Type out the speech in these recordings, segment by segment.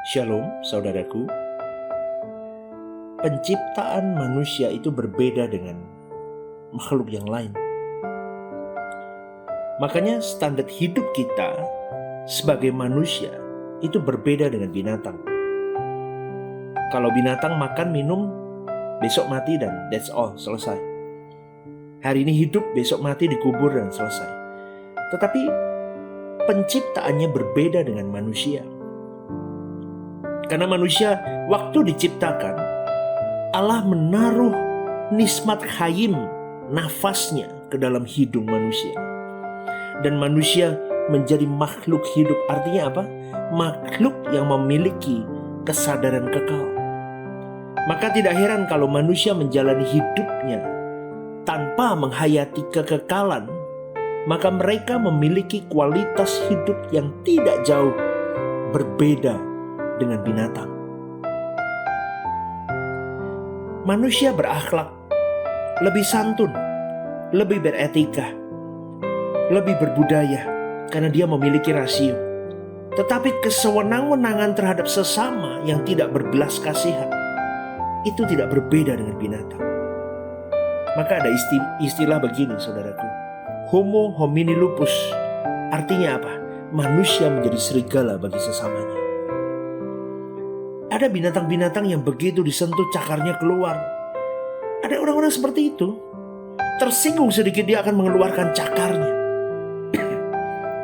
Shalom, saudaraku. Penciptaan manusia itu berbeda dengan makhluk yang lain. Makanya standar hidup kita sebagai manusia itu berbeda dengan binatang. Kalau binatang makan, minum, besok mati dan that's all, selesai. Hari ini hidup, besok mati, dikubur dan selesai. Tetapi penciptaannya berbeda dengan manusia. Karena manusia waktu diciptakan, Allah menaruh nismat hayim, nafasnya ke dalam hidung manusia. Dan manusia menjadi makhluk hidup. Artinya apa? Makhluk yang memiliki kesadaran kekal. Maka tidak heran kalau manusia menjalani hidupnya tanpa menghayati kekekalan, maka mereka memiliki kualitas hidup yang tidak jauh berbeda dengan binatang. Manusia berakhlak, lebih santun, lebih beretika, lebih berbudaya karena dia memiliki rasio. Tetapi kesewenang-wenangan terhadap sesama yang tidak berbelas kasihan itu tidak berbeda dengan binatang. Maka ada istilah begini, saudaraku. Homo homini lupus. Artinya apa? Manusia menjadi serigala bagi sesamanya. Ada binatang-binatang yang begitu disentuh cakarnya keluar. Ada orang-orang seperti itu. Tersinggung sedikit dia akan mengeluarkan cakarnya.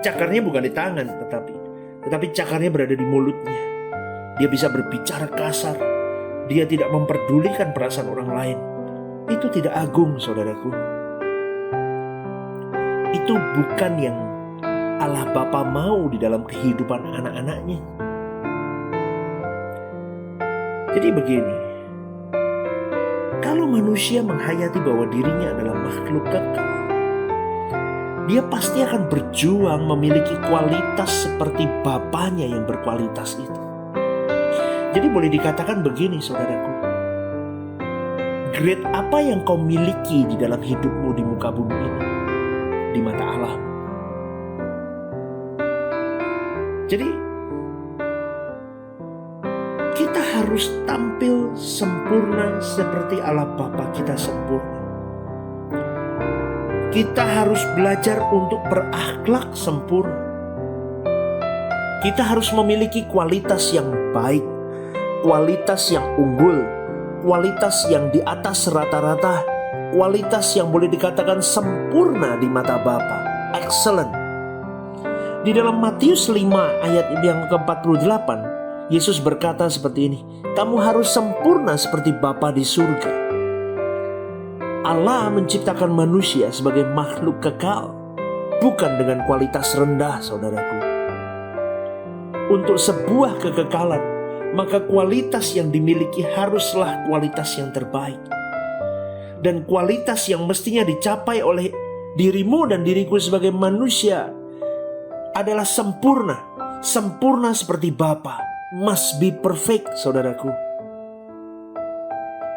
Cakarnya bukan di tangan, tetapi cakarnya berada di mulutnya. Dia bisa berbicara kasar. Dia tidak memperdulikan perasaan orang lain. Itu tidak agung, saudaraku. Itu bukan yang Allah Bapa mau di dalam kehidupan anak-anaknya. Jadi begini, kalau manusia menghayati bahwa dirinya adalah makhluk kekal, dia pasti akan berjuang memiliki kualitas seperti Bapanya yang berkualitas itu. Jadi boleh dikatakan begini, saudaraku. Grade apa yang kau miliki di dalam hidupmu di muka bumi ini? Di mata Allah. Jadi kita harus tampil sempurna seperti Allah Bapa kita sempurna. Kita harus belajar untuk berakhlak sempurna. Kita harus memiliki kualitas yang baik, kualitas yang unggul, kualitas yang di atas rata-rata, kualitas yang boleh dikatakan sempurna di mata Bapa. Excellent. Di dalam Matius 5 ayat yang ke-48, Yesus berkata seperti ini, kamu harus sempurna seperti Bapa di surga. Allah menciptakan manusia sebagai makhluk kekal, bukan dengan kualitas rendah, saudaraku. Untuk sebuah kekekalan, maka kualitas yang dimiliki haruslah kualitas yang terbaik. Dan kualitas yang mestinya dicapai oleh dirimu dan diriku sebagai manusia adalah sempurna. Sempurna seperti Bapa. Must be perfect, saudaraku.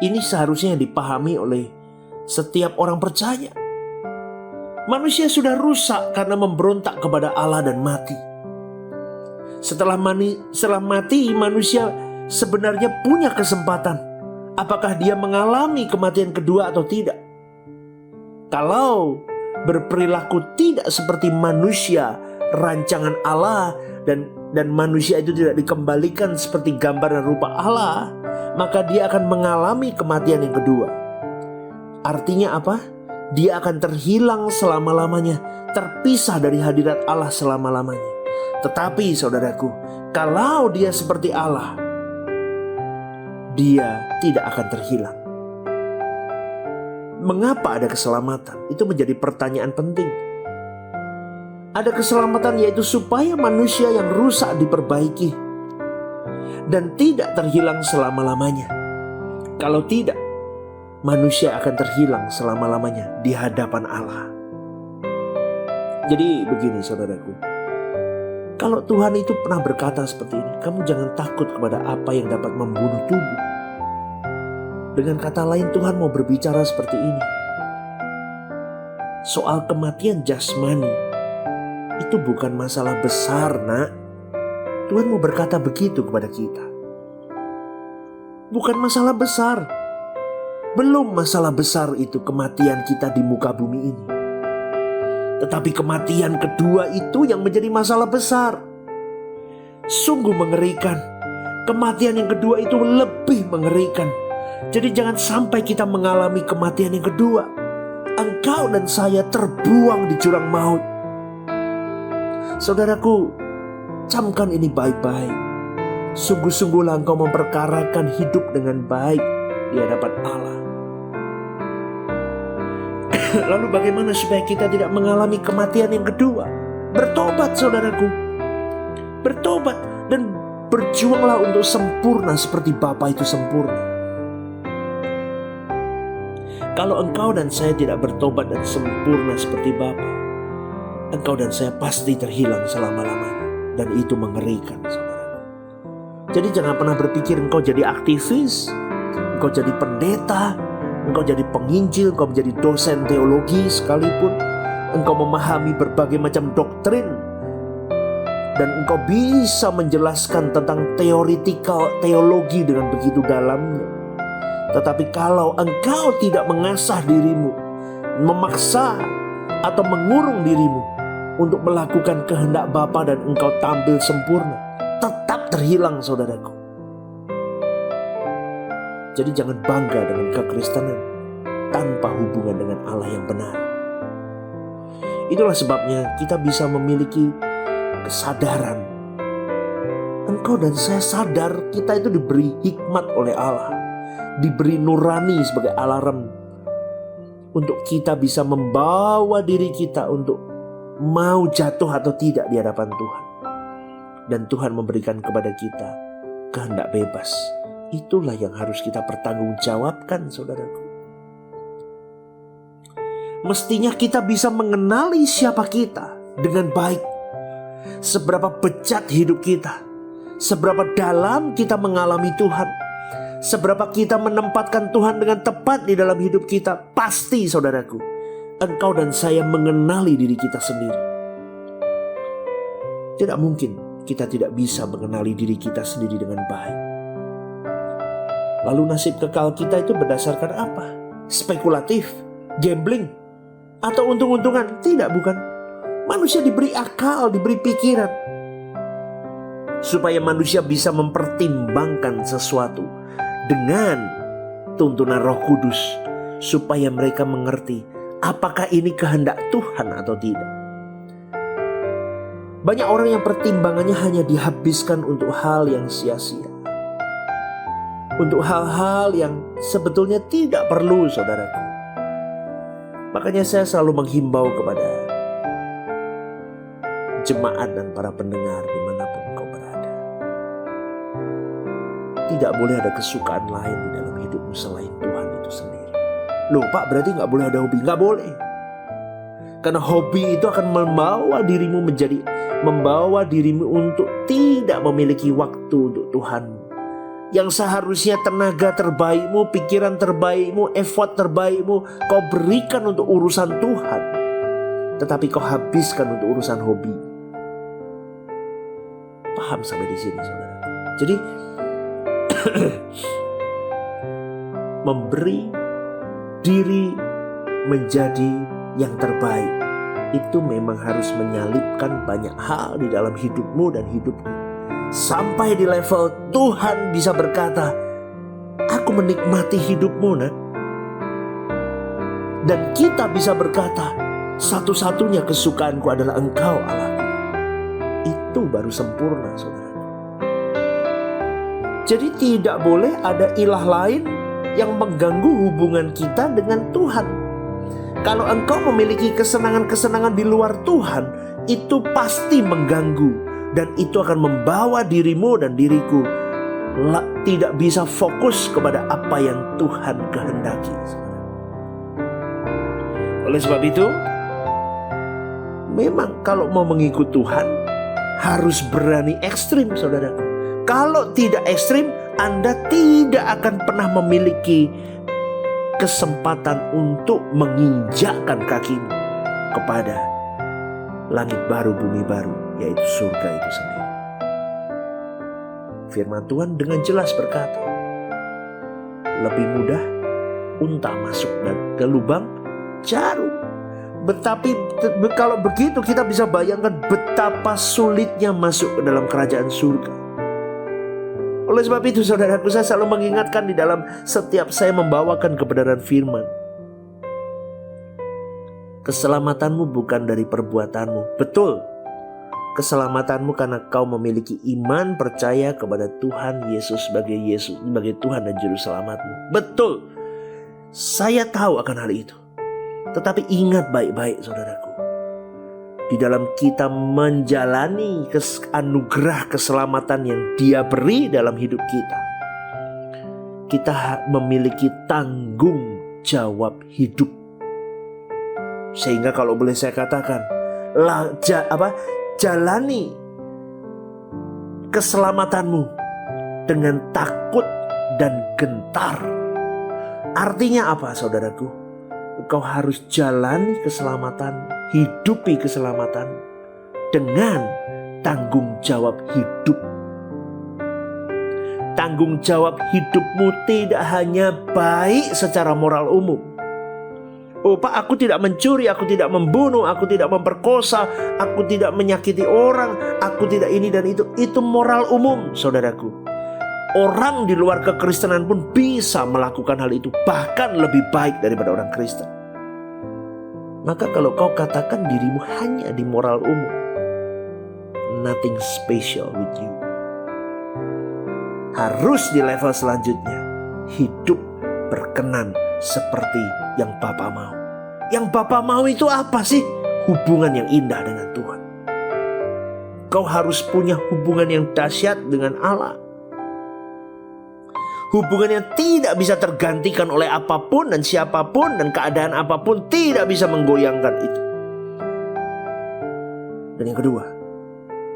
Ini seharusnya yang dipahami oleh setiap orang percaya. Manusia sudah rusak karena memberontak kepada Allah dan mati. Setelah mati, manusia sebenarnya punya kesempatan. Apakah dia mengalami kematian kedua atau tidak? Kalau berperilaku tidak seperti manusia rancangan Allah dan manusia itu tidak dikembalikan seperti gambar dan rupa Allah, maka dia akan mengalami kematian yang kedua. Artinya apa? Dia akan terhilang selama-lamanya, terpisah dari hadirat Allah selama-lamanya. Tetapi saudaraku, kalau dia seperti Allah, dia tidak akan terhilang. Mengapa ada keselamatan? Itu menjadi pertanyaan penting. Ada keselamatan yaitu supaya manusia yang rusak diperbaiki dan tidak terhilang selama-lamanya. Kalau tidak, manusia akan terhilang selama-lamanya di hadapan Allah. Jadi begini, saudaraku. Kalau Tuhan itu pernah berkata seperti ini, kamu jangan takut kepada apa yang dapat membunuh tubuh. Dengan kata lain, Tuhan mau berbicara seperti ini. Soal kematian jasmani itu bukan masalah besar, nak. Tuhan mau berkata begitu kepada kita. Bukan masalah besar. Belum masalah besar itu kematian kita di muka bumi ini. Tetapi kematian kedua itu yang menjadi masalah besar. Sungguh mengerikan. Kematian yang kedua itu lebih mengerikan. Jadi jangan sampai kita mengalami kematian yang kedua. Engkau dan saya terbuang di jurang maut. Saudaraku, camkan ini baik-baik. Sungguh-sungguhlah engkau memperkarakan hidup dengan baik di hadapan Allah. Lalu bagaimana supaya kita tidak mengalami kematian yang kedua? Bertobat, saudaraku. Bertobat dan berjuanglah untuk sempurna seperti Bapa itu sempurna. Kalau engkau dan saya tidak bertobat dan sempurna seperti Bapa, engkau dan saya pasti terhilang selama-lamanya. Dan itu mengerikan, saudara. Jadi jangan pernah berpikir engkau jadi aktivis, engkau jadi pendeta, engkau jadi penginjil, engkau menjadi dosen teologi sekalipun, engkau memahami berbagai macam doktrin, dan engkau bisa menjelaskan tentang teologi dengan begitu dalamnya. Tetapi kalau engkau tidak mengasah dirimu, memaksa atau mengurung dirimu untuk melakukan kehendak Bapa dan engkau tampil sempurna, tetap terhilang, saudaraku. Jadi jangan bangga dengan kekristenan tanpa hubungan dengan Allah yang benar. Itulah sebabnya kita bisa memiliki kesadaran. Engkau dan saya sadar kita itu diberi hikmat oleh Allah, diberi nurani sebagai alarm untuk kita bisa membawa diri kita untuk mau jatuh atau tidak di hadapan Tuhan. Dan Tuhan memberikan kepada kita kehendak bebas. Itulah yang harus kita pertanggungjawabkan, saudaraku. Mestinya kita bisa mengenali siapa kita dengan baik. Seberapa bejat hidup kita, seberapa dalam kita mengalami Tuhan, seberapa kita menempatkan Tuhan dengan tepat di dalam hidup kita. Pasti, saudaraku, engkau dan saya mengenali diri kita sendiri. Tidak mungkin kita tidak bisa mengenali diri kita sendiri dengan baik. Lalu nasib kekal kita itu berdasarkan apa? Spekulatif, gambling, atau untung-untungan? Tidak, bukan. Manusia diberi akal, diberi pikiran, supaya manusia bisa mempertimbangkan sesuatu dengan tuntunan Roh Kudus, supaya mereka mengerti apakah ini kehendak Tuhan atau tidak. Banyak orang yang pertimbangannya hanya dihabiskan untuk hal yang sia-sia, untuk hal-hal yang sebetulnya tidak perlu, saudaraku. Makanya saya selalu menghimbau kepada jemaat dan para pendengar dimanapun kau berada. Tidak boleh ada kesukaan lain di dalam hidupmu selain Tuhan itu sendiri. Loh Pak, berarti gak boleh ada hobi? Gak boleh. Karena hobi itu akan membawa dirimu untuk tidak memiliki waktu untuk Tuhan. Yang seharusnya tenaga terbaikmu, pikiran terbaikmu, effort terbaikmu kau berikan untuk urusan Tuhan, tetapi kau habiskan untuk urusan hobi. Paham sampai di sini, saudara? Jadi memberi diri menjadi yang terbaik itu memang harus menyalipkan banyak hal di dalam hidupmu dan hidupku. Sampai di level Tuhan bisa berkata, aku menikmati hidupmu, nak. Dan kita bisa berkata, satu-satunya kesukaanku adalah Engkau, Allahku. Itu baru sempurna, saudara. Jadi tidak boleh ada ilah lain yang mengganggu hubungan kita dengan Tuhan. Kalau engkau memiliki kesenangan-kesenangan di luar Tuhan, itu pasti mengganggu. Dan itu akan membawa dirimu dan diriku tidak bisa fokus kepada apa yang Tuhan kehendaki. Oleh sebab itu, memang kalau mau mengikut Tuhan harus berani ekstrim, saudaraku. Kalau tidak ekstrim, Anda tidak akan pernah memiliki kesempatan untuk menginjakkan kakimu kepada langit baru, bumi baru, yaitu surga itu sendiri. Firman Tuhan dengan jelas berkata, lebih mudah unta masuk ke lubang jarum. Tetapi kalau begitu kita bisa bayangkan betapa sulitnya masuk ke dalam kerajaan surga. Oleh sebab itu saudaraku, saya selalu mengingatkan di dalam setiap saya membawakan kebenaran firman. Keselamatanmu bukan dari perbuatanmu. Betul, keselamatanmu karena kau memiliki iman percaya kepada Tuhan Yesus sebagai Tuhan dan Juru Selamatmu. Betul, saya tahu akan hal itu. Tetapi ingat baik-baik saudaraku, di dalam kita menjalani anugerah keselamatan yang Dia beri dalam hidup kita memiliki tanggung jawab hidup. Sehingga kalau boleh saya katakan, jalani keselamatanmu dengan takut dan gentar. Artinya apa saudaraku? Engkau harus jalani keselamatan, hidupi keselamatan dengan tanggung jawab hidup. Tanggung jawab hidupmu tidak hanya baik secara moral umum. Oh Pak, aku tidak mencuri, aku tidak membunuh, aku tidak memperkosa, aku tidak menyakiti orang, aku tidak ini dan itu. Itu moral umum saudaraku. Orang di luar kekristenan pun bisa melakukan hal itu, bahkan lebih baik daripada orang Kristen. Maka kalau kau katakan dirimu hanya di moral umum, nothing special with you. Harus di level selanjutnya, hidup berkenan seperti yang Bapa mau. Yang Bapa mau itu apa sih? Hubungan yang indah dengan Tuhan. Kau harus punya hubungan yang dahsyat dengan Allah. Hubungan yang tidak bisa tergantikan oleh apapun dan siapapun dan keadaan apapun, tidak bisa menggoyangkan itu. Dan yang kedua,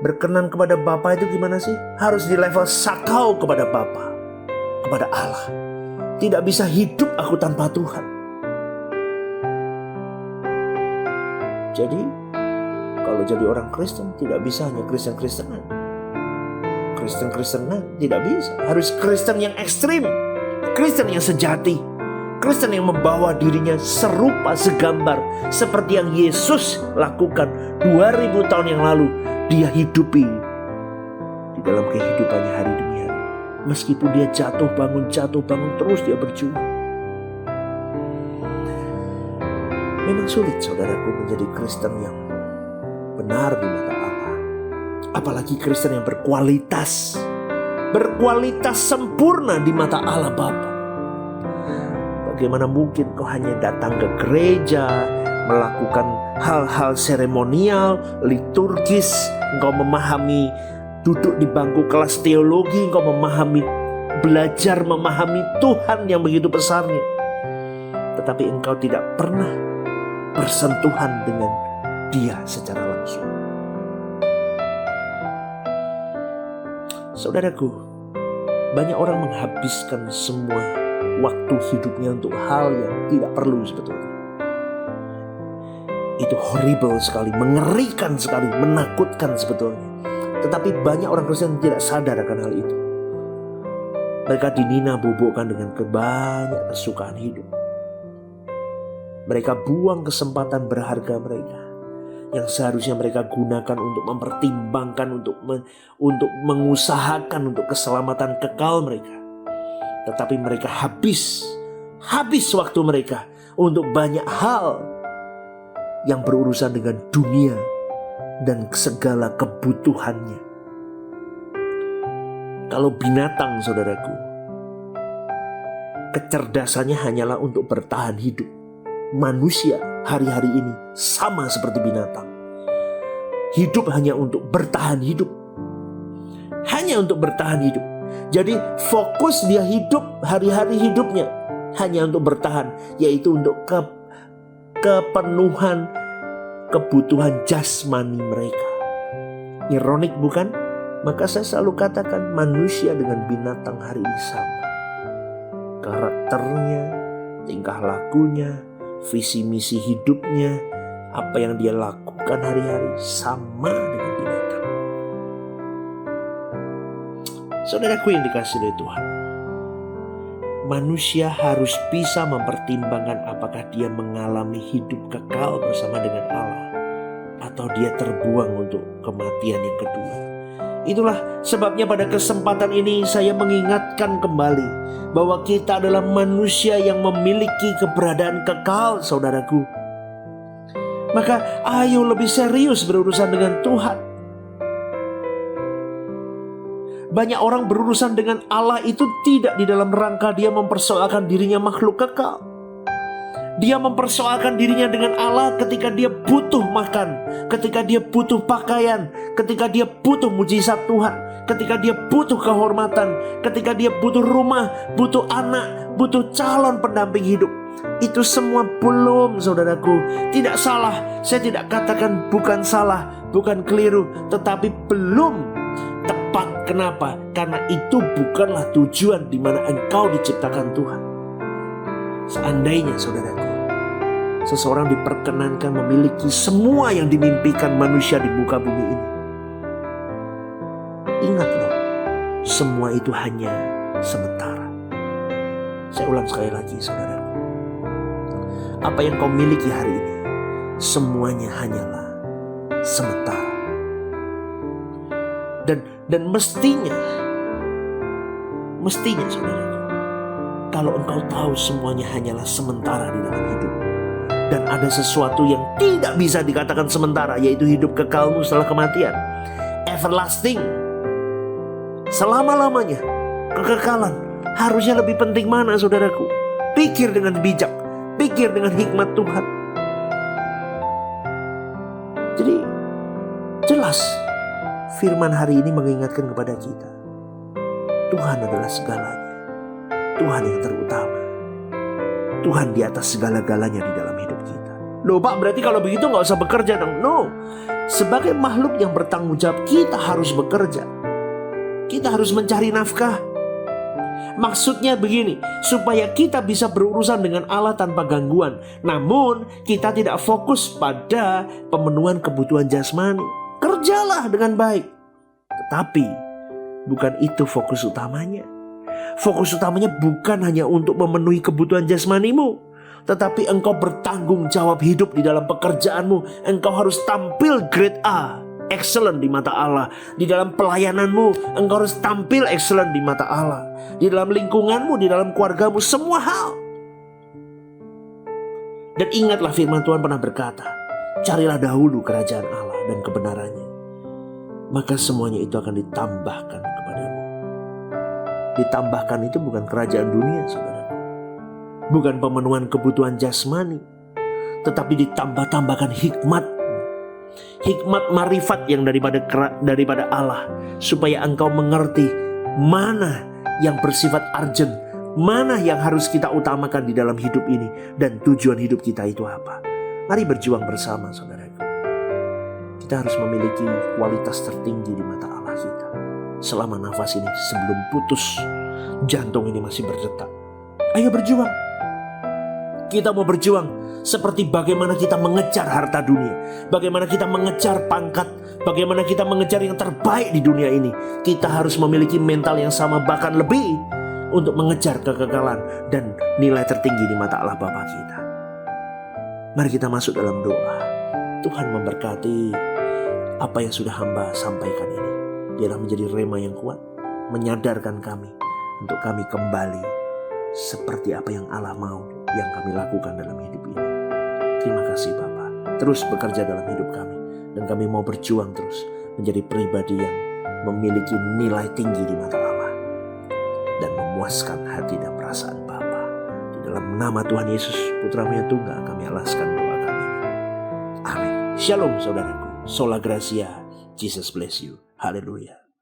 berkenan kepada Bapa itu gimana sih? Harus di level sakau kepada Bapa, kepada Allah. Tidak bisa hidup aku tanpa Tuhan. Jadi kalau jadi orang Kristen tidak bisa hanya Kristen-Kristenan. Kristen-Kristenan tidak bisa. Harus Kristen yang ekstrim, Kristen yang sejati, Kristen yang membawa dirinya serupa segambar seperti yang Yesus lakukan 2000 tahun yang lalu. Dia hidupi di dalam kehidupannya hari demi hari. Meskipun dia jatuh bangun terus dia berjuang. Memang sulit saudaraku menjadi Kristen yang benar di mata Allah. Apalagi Kristen yang berkualitas sempurna di mata Allah Bapa. Bagaimana mungkin kau hanya datang ke gereja, melakukan hal-hal seremonial, liturgis, engkau memahami, duduk di bangku kelas teologi, engkau belajar memahami Tuhan yang begitu besarnya, tetapi engkau tidak pernah bersentuhan dengan Dia secara langsung. Saudaraku, banyak orang menghabiskan semua waktu hidupnya untuk hal yang tidak perlu sebetulnya. Itu horrible sekali, mengerikan sekali, menakutkan sebetulnya. Tetapi banyak orang Kristen tidak sadar akan hal itu. Mereka dinina-bobokkan dengan banyak kesukaan hidup. Mereka buang kesempatan berharga mereka yang seharusnya mereka gunakan untuk mempertimbangkan, untuk mengusahakan untuk keselamatan kekal mereka. Tetapi mereka habis waktu mereka untuk banyak hal yang berurusan dengan dunia dan segala kebutuhannya. Kalau binatang saudaraku, kecerdasannya hanyalah untuk bertahan hidup. Manusia hari-hari ini sama seperti binatang. Hidup hanya untuk bertahan hidup. Hanya untuk bertahan hidup. Jadi fokus dia hidup hari-hari hidupnya hanya untuk bertahan, yaitu untuk kepenuhan kebutuhan jasmani mereka. Ironik bukan? Maka saya selalu katakan manusia dengan binatang hari ini sama. Karakternya, tingkah lakunya, visi misi hidupnya, apa yang dia lakukan hari-hari sama dengan binatang. Saudaraku yang dikasihi oleh Tuhan, manusia harus bisa mempertimbangkan apakah dia mengalami hidup kekal bersama dengan Allah atau dia terbuang untuk kematian yang kedua. Itulah sebabnya pada kesempatan ini saya mengingatkan kembali bahwa kita adalah manusia yang memiliki keberadaan kekal, saudaraku. Maka ayo lebih serius berurusan dengan Tuhan. Banyak orang berurusan dengan Allah itu tidak di dalam rangka dia mempersoalkan dirinya makhluk kekal. Dia mempersoalkan dirinya dengan Allah ketika dia butuh makan, ketika dia butuh pakaian, ketika dia butuh mujizat Tuhan, ketika dia butuh kehormatan, ketika dia butuh rumah, butuh anak, butuh calon pendamping hidup. Itu semua belum, saudaraku. Tidak salah, saya tidak katakan bukan salah, bukan keliru, tetapi belum tepat. Kenapa? Karena itu bukanlah tujuan di mana engkau diciptakan Tuhan. Seandainya, saudaraku, seseorang diperkenankan memiliki semua yang dimimpikan manusia di muka bumi ini, ingat loh, semua itu hanya sementara. Saya ulang sekali lagi, saudaraku. Apa yang kau miliki hari ini, semuanya hanyalah sementara. Dan mestinya saudaraku, kalau engkau tahu semuanya hanyalah sementara di dalam hidup, dan ada sesuatu yang tidak bisa dikatakan sementara, yaitu hidup kekalmu setelah kematian, everlasting, selama-lamanya, kekekalan. Harusnya lebih penting mana, saudaraku? Pikir dengan bijak, pikir dengan hikmat Tuhan. Jadi jelas firman hari ini mengingatkan kepada kita, Tuhan adalah segalanya. Tuhan yang terutama. Tuhan di atas segala-galanya di dalam hidup kita. Loh Pak, berarti kalau begitu gak usah bekerja dong? No. Sebagai makhluk yang bertanggung jawab, kita harus bekerja. Kita harus mencari nafkah. Maksudnya begini, supaya kita bisa berurusan dengan Allah tanpa gangguan. Namun kita tidak fokus pada pemenuhan kebutuhan jasmani. Kerjalah dengan baik. Tetapi bukan itu fokus utamanya. Fokus utamanya bukan hanya untuk memenuhi kebutuhan jasmanimu, tetapi engkau bertanggung jawab hidup di dalam pekerjaanmu. Engkau harus tampil grade A, excellent di mata Allah. Di dalam pelayananmu, engkau harus tampil excellent di mata Allah. Di dalam lingkunganmu, di dalam keluargamu, semua hal. Dan ingatlah firman Tuhan pernah berkata, carilah dahulu kerajaan Allah dan kebenarannya, maka semuanya itu akan ditambahkan kepadamu. Ditambahkan itu bukan kerajaan dunia, saudara. Bukan pemenuhan kebutuhan jasmani, tetapi ditambah-tambahkan hikmat. Hikmat marifat yang daripada Allah, supaya engkau mengerti mana yang bersifat urgent, mana yang harus kita utamakan di dalam hidup ini, dan tujuan hidup kita itu apa. Mari berjuang bersama, saudaraku. Kita harus memiliki kualitas tertinggi di mata Allah kita. Selama nafas ini, sebelum putus, jantung ini masih berdetak. Ayo berjuang. Kita mau berjuang seperti bagaimana kita mengejar harta dunia, bagaimana kita mengejar pangkat, bagaimana kita mengejar yang terbaik di dunia ini. Kita harus memiliki mental yang sama, bahkan lebih, untuk mengejar kekekalan dan nilai tertinggi di mata Allah Bapa kita. Mari kita masuk dalam doa. Tuhan memberkati apa yang sudah hamba sampaikan ini. Biarlah menjadi rema yang kuat, menyadarkan kami untuk kami kembali seperti apa yang Allah mau yang kami lakukan dalam hidup ini. Terima kasih Bapa. Terus bekerja dalam hidup kami, dan kami mau berjuang terus menjadi pribadi yang memiliki nilai tinggi di mata Allah dan memuaskan hati dan perasaan Bapa. Di dalam nama Tuhan Yesus, Putra-Mu yang tunggal, kami alaskan doa kami. Amin. Shalom saudaraku. Sola Gracia. Jesus bless you. Haleluya.